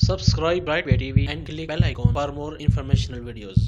Subscribe Brightway TV and click bell icon for more informational videos.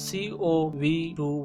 CoV-2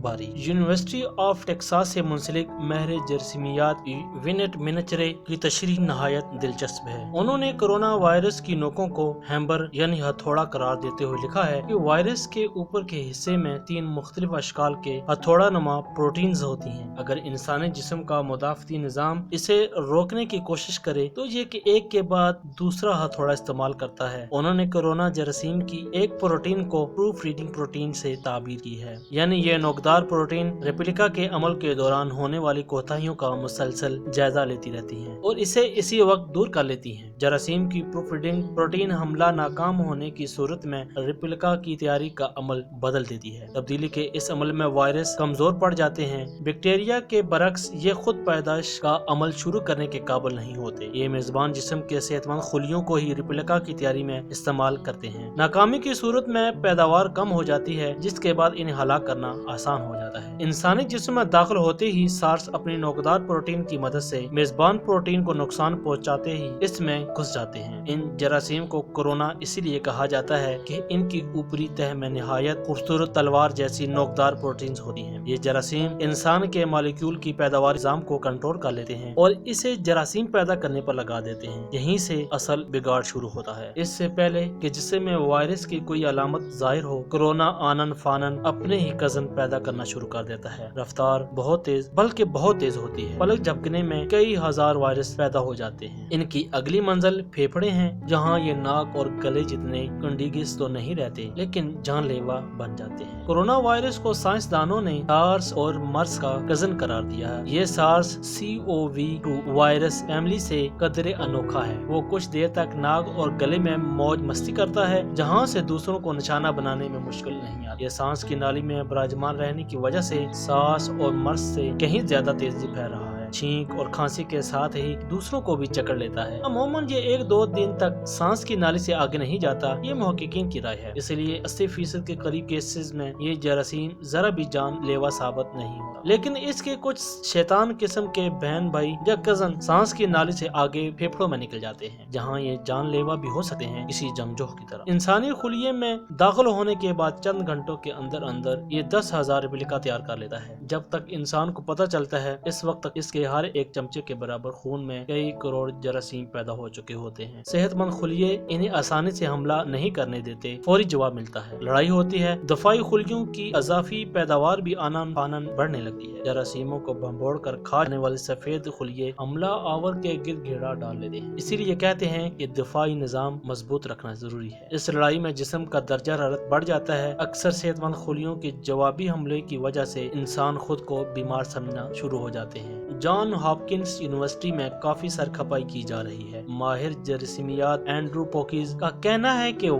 بھاری۔ University of Texas سے منسلک ماہر جراثیمیات went منچرے کی تشریح نہایت دلچسپ ہے۔ انہوں نے کرونا وائرس کی نوکوں کو ہیمبر یعنی ہتھوڑا قرار دیتے ہوئے لکھا ہے کہ وائرس کے اوپر کے حصے میں 3 مختلف اشکال کے ہتھوڑا نما پروٹینز ہوتی ہیں۔ اگر انسانی جسم کا مدافعتی نظام اسے روکنے کی کوشش کرے تو یہ کہ ایک کے بعد دوسرا ہتھوڑا استعمال کرتا ہے۔ انہوں نے کرونا جراثیم کی ایک پروٹین کو پروف ریڈنگ پروٹین سے تعبیر کی ہے، یعنی یہ نوکدار پروٹین ریپلیکا کے عمل کے دوران ہونے والی کوتاہیوں کا مسلسل جائزہ لیتی رہتی ہیں اور اسے اسی وقت دور کر لیتی ہیں۔ جراثیم کی پروف ریڈنگ پروٹین حملہ ناکام ہونے کی صورت میں ریپلیکا کی تیاری کا عمل بدل دیتی ہے۔ تبدیلی کے اس عمل میں وائرس کمزور پڑ جاتے ہیں۔ بیکٹیریا کے برعکس یہ خود پیدائش کا عمل شروع کرنے کے قابل نہیں ہوتے۔ یہ میزبان جسم کے صحت مند خلیوں کو ہی ریپلیکا کی تیاری میں استعمال کرتے ہیں۔ ناکامی کی صورت میں پیداوار کم ہو جاتی ہے، جس کے بعد انہیں ہلاک کرنا آسان ہو جاتا ہے۔ انسانی جسم میں داخل ہوتے ہی سارس اپنی نوکدار پروٹین کی مدد سے میزبان پروٹین کو نقصان پہنچاتے ہی اس میں گھس جاتے ہیں۔ ان جراثیم کو کرونا اسی لیے کہا جاتا ہے کہ ان کی اوپری تہ میں نہایت خوبصورت تلوار جیسی نوکدار پروٹینز ہوتی ہیں۔ یہ جراثیم انسان کے مالیکیول کی پیداوار نظام کو کنٹرول کر لیتے ہیں اور اسے جراثیم پیدا کرنے پر لگا دیتے ہیں۔ یہیں سے اصل بگاڑ شروع ہوتا ہے۔ اس سے پہلے کہ جسم میں وائرس کی کوئی علامت ظاہر ہو، کرونا آنن فانن اپنے ہی کزن پیدا کرنا شروع کر دیتا ہے۔ رفتار بہت تیز بلکہ بہت تیز ہوتی ہے۔ پلک جھپکنے میں کئی ہزار وائرس پیدا ہو جاتے ہیں۔ ان کی اگلی منزل پھیپھڑے ہیں، جہاں یہ ناک اور گلے جتنے کنڈیگس تو نہیں رہتے لیکن جان لیوا بن جاتے ہیں۔ کرونا وائرس کو سائنسدانوں نے سارس اور مرس کا کزن قرار دیا ہے۔ یہ سارس CoV-2 وائرس فیملی سے قدرے انوکھا ہے۔ وہ کچھ دیر تک ناک اور گلے میں موج مستی کرتا ہے، جہاں سے دوسروں کو نشانہ بنانے میں مشکل نہیں آتی۔ یہ سانس کی نالی میں براجمان رہنے کی وجہ سے سارس اور مرس سے کہیں زیادہ تیزی پھیل رہا ہے۔ چھینک اور کھانسی کے ساتھ ہی دوسروں کو بھی جکڑ لیتا ہے۔ عموماً یہ 1-2 دن تک سانس کی نالی سے آگے نہیں جاتا، یہ محققین کی رائے ہے۔ اس لیے 80% کے قریب کیسز میں یہ جراثیم ذرا بھی جان لیوا ثابت نہیں ہوتا، لیکن اس کے کچھ شیطان قسم کے بہن بھائی یا کزن سانس کی نالی سے آگے پھیپھڑوں میں نکل جاتے ہیں، جہاں یہ جان لیوا بھی ہو سکتے ہیں، کسی جنگجو کی طرح۔ انسانی خلیے میں داخل ہونے کے بعد چند گھنٹوں کے اندر یہ 10,000 ریپلیکا تیار کر لیتا ہے۔ جب تک انسان کو پتہ چلتا ہے، اس وقت تک اس کے ہر ایک چمچے کے برابر خون میں کئی کروڑ جراثیم پیدا ہو چکے ہوتے ہیں۔ صحت مند خلیے انہیں آسانی سے حملہ نہیں کرنے دیتے، فوری جواب ملتا ہے، لڑائی ہوتی ہے، دفاعی خلیوں کی اضافی پیداوار بھی آنن فانن بڑھنے لگتی ہے۔ جراثیموں کو بھنبوڑ کر کھا جانے والے سفید خلیے حملہ آور کے گرد گھیرا ڈال لیتے ہیں۔ اسی لیے کہتے ہیں کہ دفاعی نظام مضبوط رکھنا ضروری ہے۔ اس لڑائی میں جسم کا درجہ حرارت بڑھ جاتا ہے۔ اکثر صحت مند خلیوں کے جوابی حملے کی وجہ سے انسان خود کو بیمار سمجھنا شروع ہو جاتے ہیں۔ جان ہاپکنس یونیورسٹی میں کافی سرکھپائی کی جا رہی ہے۔ ماہر جراثیمیات اینڈرو پوکیز کا کہنا ہے کہ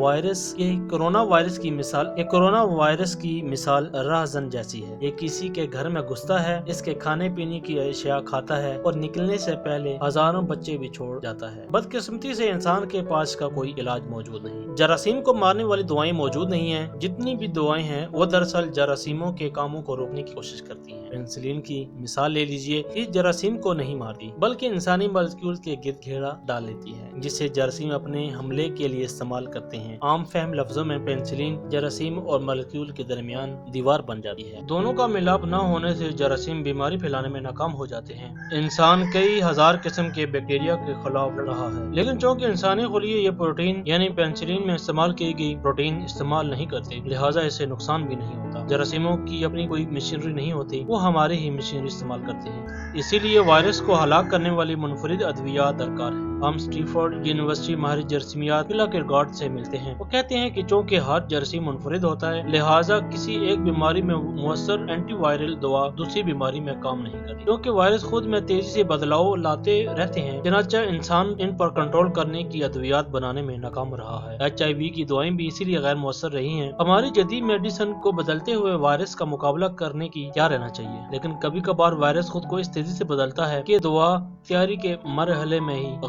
کرونا وائرس کی مثال راہزن جیسی ہے۔ یہ کسی کے گھر میں گھستا ہے، اس کے کھانے پینے کی اشیاء کھاتا ہے اور نکلنے سے پہلے ہزاروں بچے بھی چھوڑ جاتا ہے۔ بدقسمتی سے انسان کے پاس کا کوئی علاج موجود نہیں۔ جراثیم کو مارنے والی دوائیں موجود نہیں ہیں۔ جتنی بھی دوائیں ہیں وہ دراصل جراثیموں کے کاموں کو روکنے کی کوشش کرتی ہیں۔ پینسلین کی مثال لے لیجئے، یہ جراثیم کو نہیں مارتی بلکہ انسانی مالیکیول کے گرد گھیرا ڈال لیتی ہے، جسے جراثیم اپنے حملے کے لیے استعمال کرتے ہیں۔ عام فہم لفظوں میں پینسلین جراثیم اور مالیکیول کے درمیان دیوار بن جاتی ہے۔ دونوں کا ملاپ نہ ہونے سے جراثیم بیماری پھیلانے میں ناکام ہو جاتے ہیں۔ انسان کئی ہزار قسم کے بیکٹیریا کے خلاف لڑ رہا ہے، لیکن چونکہ انسانی خلیے یہ پروٹین یعنی پینسلین میں استعمال کی گئی پروٹین استعمال نہیں کرتے، لہٰذا اسے نقصان بھی نہیں ہوتا۔ جراثیموں کی اپنی کوئی مشینری نہیں ہوتی، وہ ہماری ہی مشینری استعمال کرتے ہیں۔ اسی لیے وائرس کو ہلاک کرنے والی منفرد ادویات درکار ہیں۔ ہم اسٹینفورڈ یونیورسٹی ماہر جراثیمیات فلا کیرگارڈ سے ملتے ہیں۔ وہ کہتے ہیں کہ چونکہ ہر جراثیم منفرد ہوتا ہے، لہٰذا کسی ایک بیماری میں مؤثر اینٹی وائرل دوا دوسری بیماری میں کام نہیں کرتی۔ کیونکہ وائرس خود میں تیزی سے بدلاؤ لاتے رہتے ہیں، چنانچہ انسان ان پر کنٹرول کرنے کی ادویات بنانے میں ناکام رہا ہے۔ HIV کی دوائیں بھی اسی لیے غیر مؤثر رہی ہیں۔ ہماری جدید میڈیسن کو بدلتے ہوئے وائرس کا مقابلہ کرنے کی کیا رہنا چاہیے، لیکن کبھی کبھار وائرس خود کو اس تیزی سے بدلتا ہے کہ دوا تیاری کے مرحلے میں ہی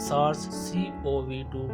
SARS-CoV-2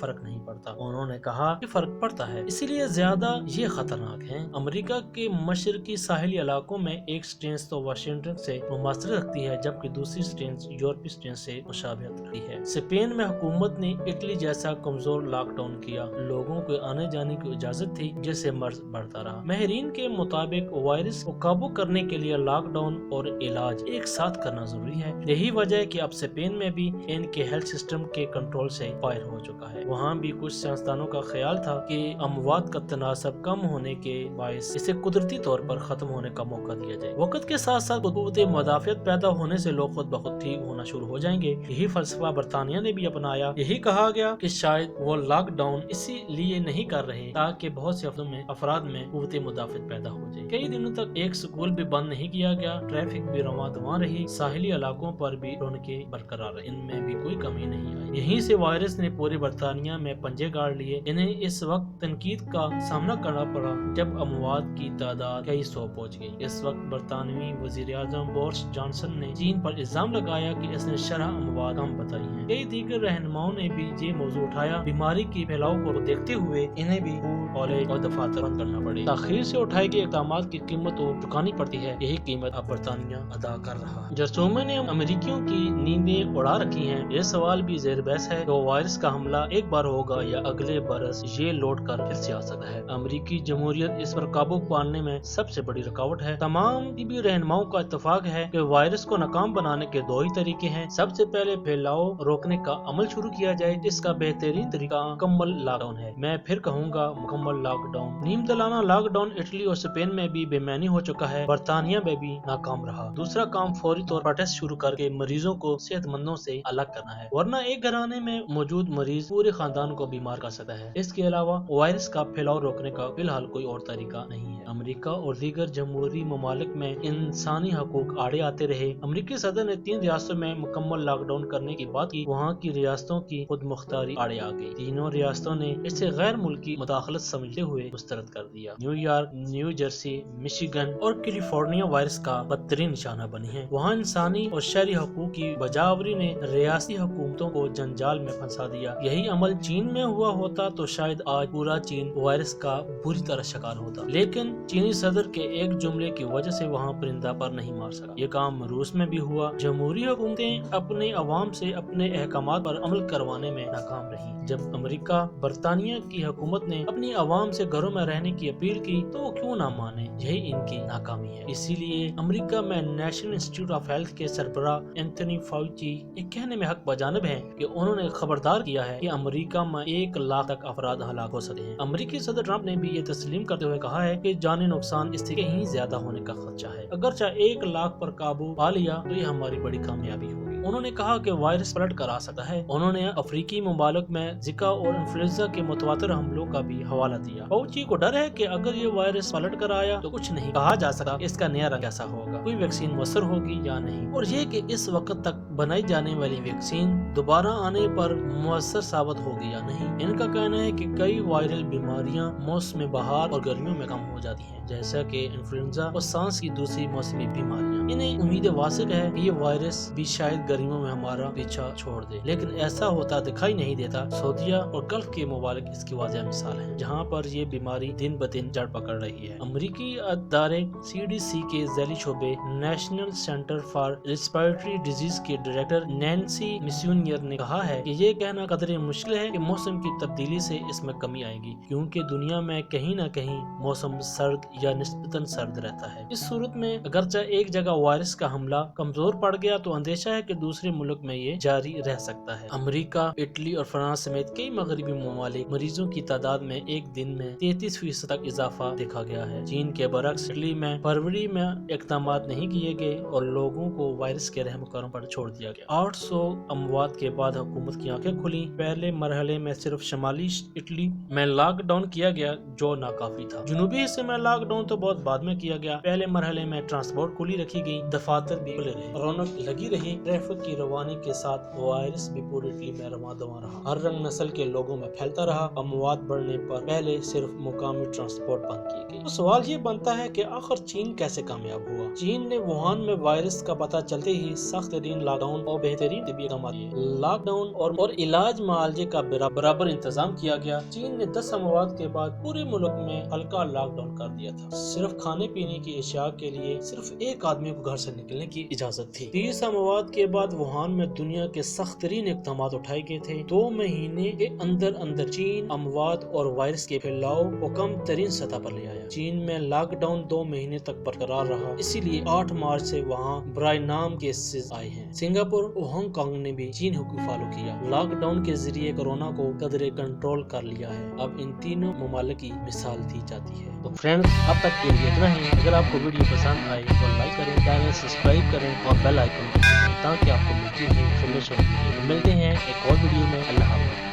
فرق نہیں پڑتا۔ انہوں نے کہا کہ فرق پڑتا ہے، اسی لیے زیادہ یہ خطرناک ہے۔ امریکہ کے مشرقی ساحلی علاقوں میں ایک سٹرین تو واشنگٹن سے مماثلت رکھتی ہے، جبکہ دوسری سٹرین یورپی سٹرین سے مشابہت رکھتی ہے۔ اسپین میں حکومت نے اٹلی جیسا کمزور لاک ڈاؤن کیا، لوگوں کو آنے جانے کی اجازت تھی، جس سے مرض بڑھتا رہا۔ ماہرین کے مطابق وائرس کو قابو کرنے کے لیے لاک ڈاؤن اور علاج ایک ساتھ کرنا ضروری ہے۔ یہی وجہ ہے کہ اب اسپین میں بھی ان کے ہیلتھ سسٹم کے کنٹرول سے باہر ہو چکا ہے۔ وہاں بھی کچھ سائنسدانوں کا خیال تھا کہ اموات کا تناسب کم ہونے کے باعث اسے قدرتی طور پر ختم ہونے کا موقع دیا جائے۔ وقت کے ساتھ ساتھ قوت مدافعت پیدا ہونے سے لوگ خود بخود ٹھیک ہونا شروع ہو جائیں گے۔ یہی فلسفہ برطانیہ نے بھی اپنایا۔ یہی کہا گیا کہ شاید وہ لاک ڈاؤن اسی لیے نہیں کر رہے تاکہ بہت سے افراد میں قوت مدافعت پیدا ہو جائے۔ کئی دنوں تک ایک سکول بھی بند نہیں کیا گیا، ٹریفک بھی رواں دواں رہی، ساحلی علاقوں پر بھی رونقیں برقرار رہی، ان میں بھی کوئی کمی نہیں آئی۔ یہیں سے وائرس نے پورے برطانیہ میں پنجے گاڑ لیے۔ انہیں اس وقت تنقید کا سامنا کرنا پڑا جب اموات کی تعداد کئی سو پہنچ گئی۔ اس وقت برطانوی وزیر اعظم بورس جانسن نے چین پر الزام لگایا کہ اس نے شرح اموات کم بتائی ہیں۔ کئی دیگر رہنماؤں نے بھی یہ موضوع اٹھایا۔ بیماری کی پھیلاؤ کو دیکھتے ہوئے انہیں بھی اسکول، کالج اور دفاتر بند کرنا پڑے۔ تاخیر سے اٹھائے گئے اقدامات کی قیمت تو چکانی پڑتی ہے، یہی قیمت اب برطانیہ ادا کر رہا ہے۔ جرثومے نے امریکیوں کی نیندیں اڑا رکھی ہیں۔ یہ سوال بھی زیر بحث ہے کہ وائرس کا حملہ ایک بار ہوگا یا اگلے برس یہ لوٹ کر پھر سے آ سکتا ہے۔ امریکی جمہوریت اس پر قابو پانے میں سب سے بڑی رکاوٹ ہے۔ تمام طبی رہنماؤں کا اتفاق ہے کہ وائرس کو ناکام بنانے کے دو ہی طریقے ہیں۔ سب سے پہلے پھیلاؤ روکنے کا عمل شروع کیا جائے، جس کا بہترین طریقہ مکمل لاک ڈاؤن ہے۔ میں پھر کہوں گا مکمل لاک ڈاؤن۔ نیم سالانہ لاک ڈاؤن اٹلی اور اسپین میں بھی بے معنی ہو چکا ہے، برطانیہ میں بھی ناکام رہا۔ دوسرا کام فوری طور پر ٹیسٹ شروع کر کے مریضوں کو صحت مندوں سے الگ کرنا ہے، ورنہ ایک گھرانے میں موجود مریض پورے خاندان کو بیمار کر سکتا ہے۔ اس کے علاوہ وائرس کا پھیلاؤ روکنے کا فی الحال کوئی اور طریقہ نہیں ہے۔ امریکہ اور دیگر جمہوری ممالک میں انسانی حقوق آڑے آتے رہے۔ امریکی صدر نے 3 ریاستوں میں مکمل لاک ڈاؤن کرنے کی بات کی، وہاں کی ریاستوں کی خود مختاری آڑے آ گئی۔ تینوں ریاستوں نے اسے غیر ملکی مداخلت سمجھتے ہوئے مسترد کر دیا۔ New York, new Jersey, Michigan اور کیلیفورنیا وائرس کا بدترین نشانہ بنی ہیں۔ وہاں انسانی اور شہری حقوق کی بجاوری نے ریاستی حکومتوں کو جنجال میں پھنسا دیا۔ یہی عمل چین میں ہوا ہوتا تو شاید آج پورا چین وائرس کا بری طرح شکار ہوتا، لیکن چینی صدر کے ایک جملے کی وجہ سے وہاں پرندہ پر نہیں مار سکا۔ یہ کام روس میں بھی ہوا۔ جمہوری حکومتیں اپنے عوام سے اپنے احکامات پر عمل کروانے میں ناکام رہیں۔ جب امریکہ برطانیہ کی حکومت نے اپنی عوام سے گھروں میں رہنے کی اپیل کی تو وہ کیوں نہ مانے؟ یہی ان کی ناکامی ہے۔ اسی لیے امریکہ میں نیشنل انسٹی ٹیوٹ آف ہیلتھ کے سربراہ اینتھونی فاؤچی یہ کہنے میں حق بجانب ہیں کہ انہوں نے خبردار کیا ہے کہ امریکہ میں 1 لاکھ تک افراد ہلاک ہو سکتے ہیں۔ امریکی صدر ٹرمپ نے بھی یہ تسلیم کرتے ہوئے کہا ہے کہ جانی نقصان اس سے کہیں زیادہ ہونے کا خدشہ ہے۔ اگرچہ 1 لاکھ پر قابو پا لیا تو یہ ہماری بڑی کامیابی ہوگی۔ انہوں نے کہا کہ وائرس پلٹ کر آ سکتا ہے۔ انہوں نے افریقی ممالک میں زکا اور انفلوئنزا کے متواتر حملوں کا بھی حوالہ دیا۔ فاؤچی کو ڈر ہے کہ اگر یہ وائرس پلٹ کر آیا تو کچھ نہیں کہا جا سکتا اس کا نیا رنگ کیسا ہوگا، کوئی ویکسین مؤثر ہوگی یا نہیں، اور یہ کہ اس وقت تک بنائی جانے والی ویکسین دوبارہ آنے پر مؤثر ثابت ہوگی یا نہیں۔ ان کا کہنا ہے کہ کئی وائرل بیماریاں موسم بہار اور گرمیوں میں کم ہو جاتی ہیں، جیسا کہ انفلوئنزا اور سانس کی دوسری موسمی بیماریاں۔ انہیں امید واثق ہے کہ یہ وائرس بھی شاید گرمیوں میں ہمارا پیچھا چھوڑ دے، لیکن ایسا ہوتا دکھائی نہیں دیتا۔ سعودیہ اور گلف کے ممالک اس کی واضح مثال ہیں، جہاں پر یہ بیماری دن بدن جڑ پکڑ رہی ہے۔ امریکی ادارے CDC کے ذیلی شعبے national centre for respiratory disease کے ڈائریکٹر نینسی مسیونیر نے کہا ہے کہ یہ کہنا قدرے مشکل ہے کہ موسم کی تبدیلی سے اس میں کمی آئے گی، کیونکہ دنیا میں کہیں نہ کہیں موسم سرد یا نسبتاً سرد رہتا ہے۔ اس صورت میں اگرچہ ایک جگہ وائرس کا حملہ کمزور پڑ گیا تو اندیشہ ہے کہ دوسرے ملک میں یہ جاری رہ سکتا ہے۔ امریکہ، اٹلی اور فرانس سمیت کئی مغربی ممالک مریضوں کی تعداد میں ایک دن میں 33% تک اضافہ دیکھا گیا ہے۔ چین کے برعکس اٹلی میں فروری میں اقدامات نہیں کیے گئے اور لوگوں کو وائرس کے رحم کرم پر چھوڑ دیا گیا۔ 800 اموات کے بعد حکومت کی آنکھیں کھلی۔ پہلے مرحلے میں صرف شمالی اٹلی میں لاک ڈاؤن کیا گیا جو ناکافی تھا۔ جنوبی حصے میں لاک ڈاؤن تو بہت بعد میں کیا گیا۔ پہلے مرحلے میں ٹرانسپورٹ کھلی رکھی گئی، دفاتر بھی کھلے رہے، رونق لگی رہی، ٹریفک کی روانی کے ساتھ وائرس بھی پوری اٹلی میں رواں دواں رہا، ہر رنگ نسل کے لوگوں میں پھیلتا رہا۔ اموات بڑھنے پر پہلے صرف مقامی ٹرانسپورٹ بند کی گئی۔ تو سوال یہ بنتا ہے کہ آخر چین کیسے کامیاب ہوا؟ چین نے ووہان میں وائرس کا پتہ چلتے ہی سخت ترین لاک ڈاؤن اور بہترین طبی اقدامات کیے۔ لاک ڈاؤن اور علاج معالجے کا برابر انتظام کیا گیا۔ چین نے 10 اموات کے بعد پورے ملک میں ہلکا لاک ڈاؤن کر دیا تھا۔ صرف کھانے پینے کی اشیاء کے لیے صرف ایک آدمی کو گھر سے نکلنے کی اجازت تھی۔ 30 اموات کے بعد ووہان میں دنیا کے سخت ترین اقدامات اٹھائے گئے تھے۔ 2 مہینے کے اندر چین اموات اور وائرس کے پھیلاؤ کو کم ترین سطح پر لے آیا۔ چین میں لاک ڈاؤن 2 مہینے تک برقرار رہا، اسی لیے 8 مارچ سے وہاں برائے نام کیسز آئے ہیں۔ سنگاپور اور ہانگ کانگ نے بھی چین حکم فالو کیا۔ لاک ڈاؤن کے ذریعے کورونا کو قدرے کنٹرول کر لیا ہے۔ اب ان تینوں ممالک کی مثال دی جاتی ہے۔ تو فرینڈز، اب تک کے لیے اتنا ہی۔ اگر آپ کو ویڈیو پسند آئے تو لائک کریں، چینل سبسکرائب کریں اور بیل آئیکن تاکہ آپ کو ملتی رہے انفارمیشن۔ ملتے ہیں ایک اور ویڈیو میں۔ اللہ حافظ۔